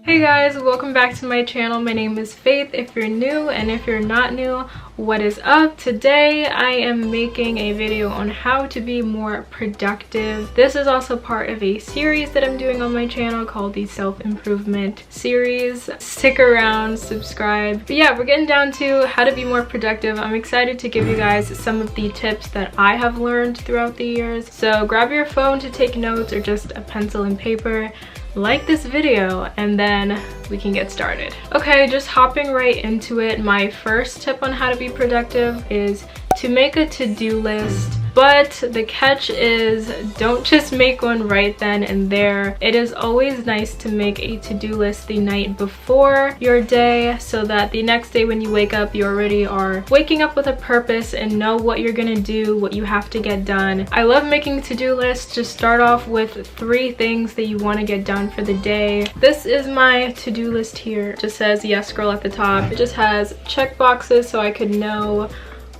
Hey guys, welcome back to my channel. My name is Faith if you're new, and if you're not new, what is up? Today I am making a video on how to be more productive. This is also part of a series that I'm doing on my channel called the Self-Improvement series. Stick around, subscribe. But yeah, we're getting down to how to be more productive. I'm excited to give you guys some of the tips that I have learned throughout the years. So grab your phone to take notes or just a pencil and paper. Like this video and then we can get started. Okay, just hopping right into it. My first tip on how to be productive is to make a to-do list. But the catch is, don't just make one right then and there. It is always nice to make a to-do list the night before your day so that the next day when you wake up, you already are waking up with a purpose and know what you're gonna do, what you have to get done. I love making to-do lists. Just start off with 3 things that you want to get done for the day. This is my to-do list here. It just says yes girl at the top. It just has check boxes so I could know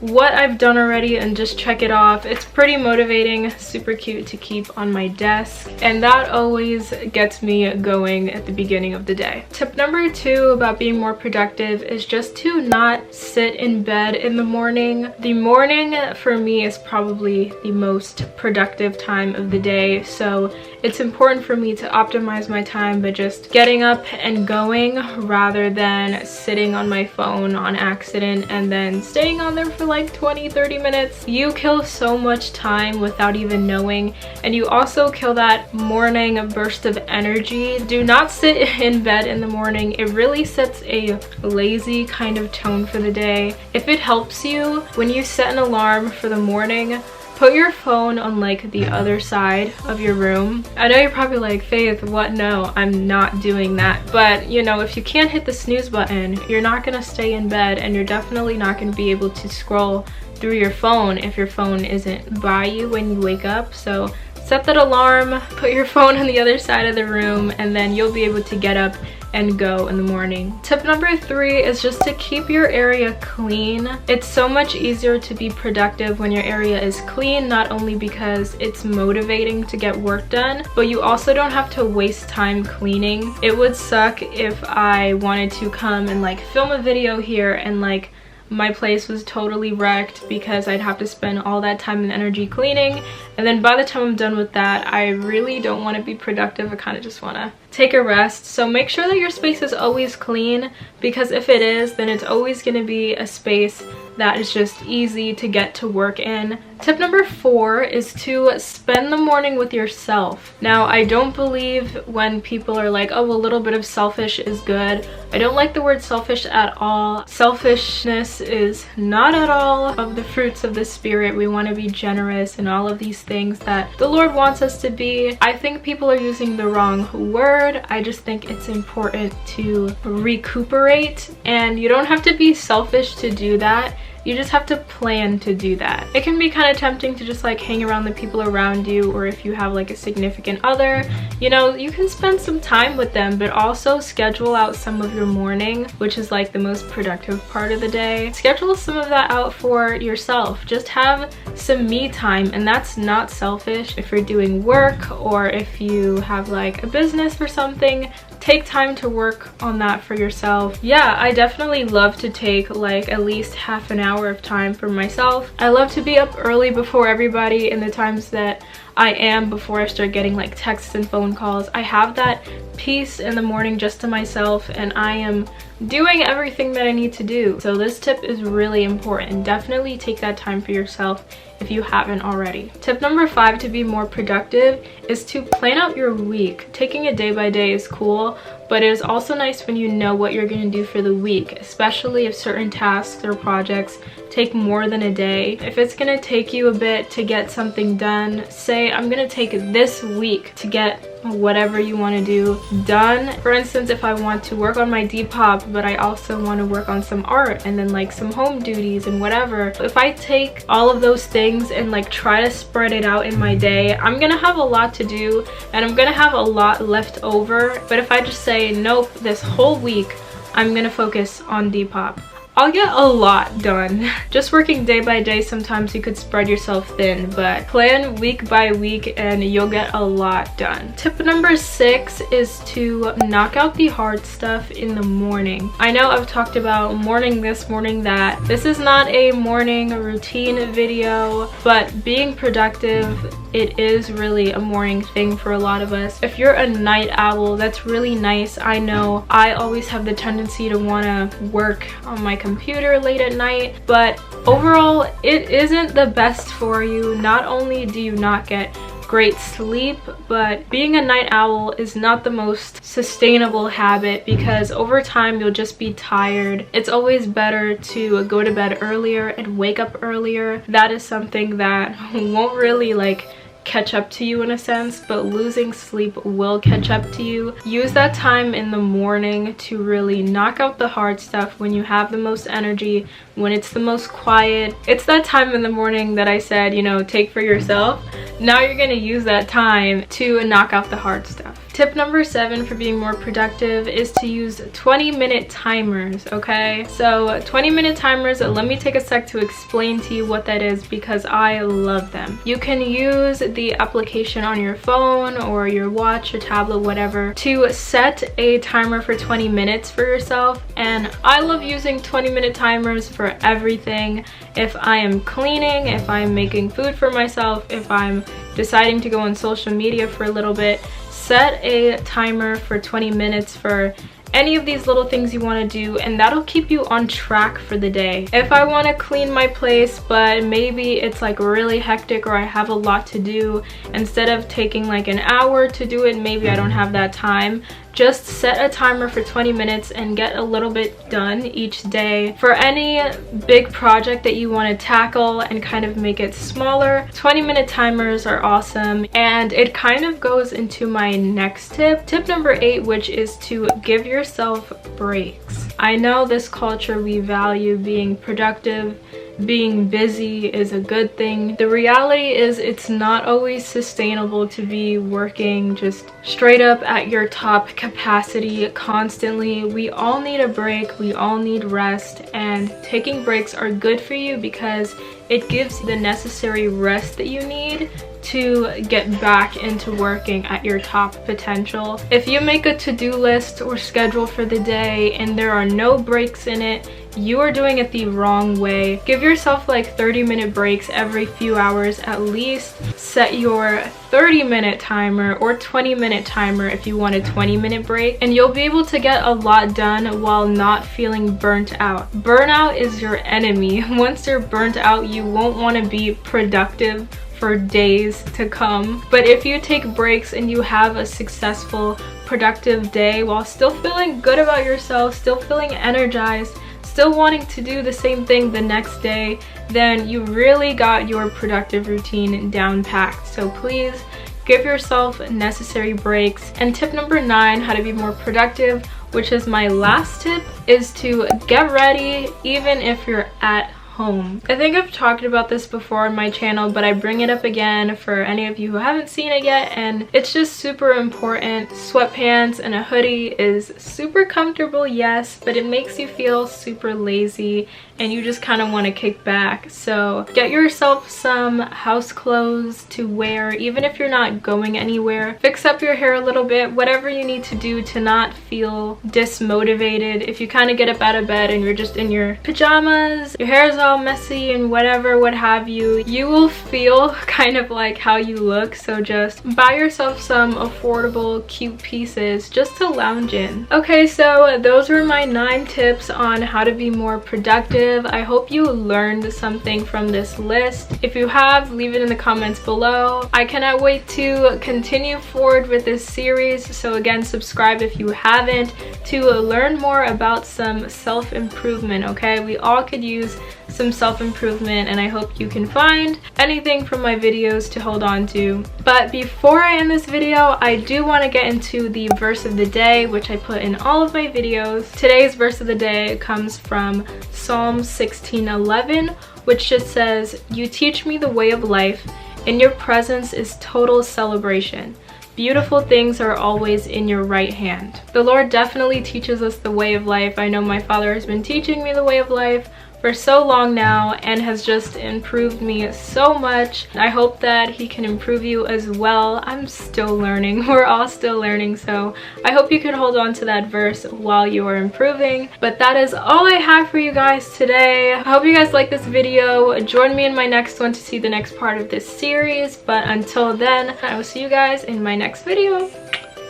what I've done already and just check it off. It's pretty motivating, super cute to keep on my desk, and that always gets me going at the beginning of the day. Tip number 2 about being more productive is just to not sit in bed in the morning. The morning for me is probably the most productive time of the day, so it's important for me to optimize my time by just getting up and going rather than sitting on my phone on accident and then staying on there for like 20-30 minutes. You kill so much time without even knowing, and you also kill that morning burst of energy. Do not sit in bed in the morning. It really sets a lazy kind of tone for the day. If it helps you, when you set an alarm for the morning, put your phone on like the other side of your room. I know you're probably like, Faith, what? No, I'm not doing that. But you know, if you can't hit the snooze button, you're not gonna stay in bed, and you're definitely not gonna be able to scroll through your phone if your phone isn't by you when you wake up. So set that alarm, put your phone on the other side of the room, and then you'll be able to get up and go in the morning. Tip number 3 is just to keep your area clean. It's so much easier to be productive when your area is clean, not only because it's motivating to get work done, but you also don't have to waste time cleaning. It would suck if I wanted to come and like film a video here and like my place was totally wrecked because I'd have to spend all that time and energy cleaning, and then by the time I'm done with that, I really don't want to be productive. I kind of just want to take a rest. So make sure that your space is always clean, because if it is, then it's always going to be a space that is just easy to get to work in. Tip number 4 is to spend the morning with yourself. Now, I don't believe when people are like, oh, a little bit of selfish is good. I don't like the word selfish at all. Selfishness is not at all of the fruits of the spirit. We want to be generous and all of these things that the Lord wants us to be. I think people are using the wrong word. I just think it's important to recuperate, and you don't have to be selfish to do that. You just have to plan to do that. It can be kind of tempting to just like hang around the people around you, or if you have like a significant other, you know, you can spend some time with them, but also schedule out some of your morning, which is like the most productive part of the day. Schedule some of that out for yourself. Just have some me time, and that's not selfish. If you're doing work or if you have like a business or something, take time to work on that for yourself. Yeah, I definitely love to take like at least half an hour of time for myself. I love to be up early before everybody, in the times that I am before I start getting like texts and phone calls. I have that peace in the morning just to myself, and I am doing everything that I need to do. So this tip is really important. Definitely take that time for yourself if you haven't already. Tip number 5 to be more productive is to plan out your week. Taking it day by day is cool, but it is also nice when you know what you're going to do for the week, especially if certain tasks or projects take more than a day. If it's going to take you a bit to get something done, say I'm going to take this week to get whatever you want to do done. For instance, if I want to work on my Depop, but I also want to work on some art and then like some home duties and whatever, if I take all of those things and like try to spread it out in my day, I'm gonna have a lot to do and I'm gonna have a lot left over. But if I just say, nope, this whole week I'm gonna focus on Depop, I'll get a lot done. Just working day by day, sometimes you could spread yourself thin, but plan week by week and you'll get a lot done. Tip number 6 is to knock out the hard stuff in the morning. I know I've talked about morning this, morning that. This is not a morning routine video, but being productive, it is really a morning thing for a lot of us. If you're a night owl, that's really nice. I know I always have the tendency to want to work on my computer late at night, but overall it isn't the best for you. Not only do you not get great sleep, but being a night owl is not the most sustainable habit because over time you'll just be tired. It's always better to go to bed earlier and wake up earlier. That is something that won't really catch up to you in a sense, but losing sleep will catch up to you. Use that time in the morning to really knock out the hard stuff when you have the most energy, when it's the most quiet. It's that time in the morning that I said, you know, take for yourself. Now you're gonna use that time to knock out the hard stuff. Tip number 7 for being more productive is to use 20-minute timers, okay? So 20-minute timers, let me take a sec to explain to you what that is because I love them. You can use the application on your phone or your watch or tablet, whatever, to set a timer for 20 minutes for yourself. And I love using 20-minute timers for everything. If I am cleaning, if I'm making food for myself, if I'm deciding to go on social media for a little bit, set a timer for 20 minutes for any of these little things you want to do, and that'll keep you on track for the day. If I want to clean my place but maybe it's really hectic or I have a lot to do, instead of taking an hour to do it, maybe I don't have that time, just set a timer for 20 minutes and get a little bit done each day. For any big project that you want to tackle and kind of make it smaller, 20-minute timers are awesome. And it kind of goes into my next tip, tip number 8, which is to give yourself breaks. I know this culture, we value being productive. Being busy is a good thing. The reality is it's not always sustainable to be working just straight up at your top capacity constantly. We all need a break, we all need rest, and taking breaks are good for you because it gives you the necessary rest that you need to get back into working at your top potential. If you make a to-do list or schedule for the day and there are no breaks in it, you are doing it the wrong way. Give yourself 30-minute breaks every few hours at least. Set your 30-minute timer or 20-minute timer if you want a 20-minute break, and you'll be able to get a lot done while not feeling burnt out. Burnout is your enemy. Once you're burnt out, you won't want to be productive for days to come. But if you take breaks and you have a successful, productive day while still feeling good about yourself, still feeling energized, still wanting to do the same thing the next day, then you really got your productive routine down packed. So please give yourself necessary breaks. And tip number 9, how to be more productive, which is my last tip, is to get ready even if you're at home. I think I've talked about this before on my channel, but I bring it up again for any of you who haven't seen it yet, and it's just super important. Sweatpants and a hoodie is super comfortable, yes, but it makes you feel super lazy and you just kind of want to kick back. So get yourself some house clothes to wear even if you're not going anywhere. Fix up your hair a little bit, whatever you need to do to not feel dismotivated. If you kind of get up out of bed and you're just in your pajamas, your hair is all messy and whatever, what have you, you will feel kind of like how you look. So just buy yourself some affordable, cute pieces just to lounge in. Okay, so those were my 9 tips on how to be more productive. I hope you learned something from this list. If you have, leave it in the comments below. I cannot wait to continue forward with this series. So again, subscribe if you haven't, to learn more about some self-improvement, okay? We all could use some self-improvement, and I hope you can find anything from my videos to hold on to. But before I end this video, I do want to get into the verse of the day, which I put in all of my videos. Today's verse of the day comes from Psalm 16:11, which just says, "You teach me the way of life. In your presence is total celebration. beautiful things are always in your right hand. The Lord definitely teaches us the way of life. I know my father has been teaching me the way of life for so long now and has just improved me so much. I hope that he can improve you as well. I'm still learning. We're all still learning, so I hope you can hold on to that verse while you are improving. But that is all I have for you guys today. I hope you guys like this video. Join me in my next one to see the next part of this series. But until then, I will see you guys in my next video.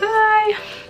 Bye!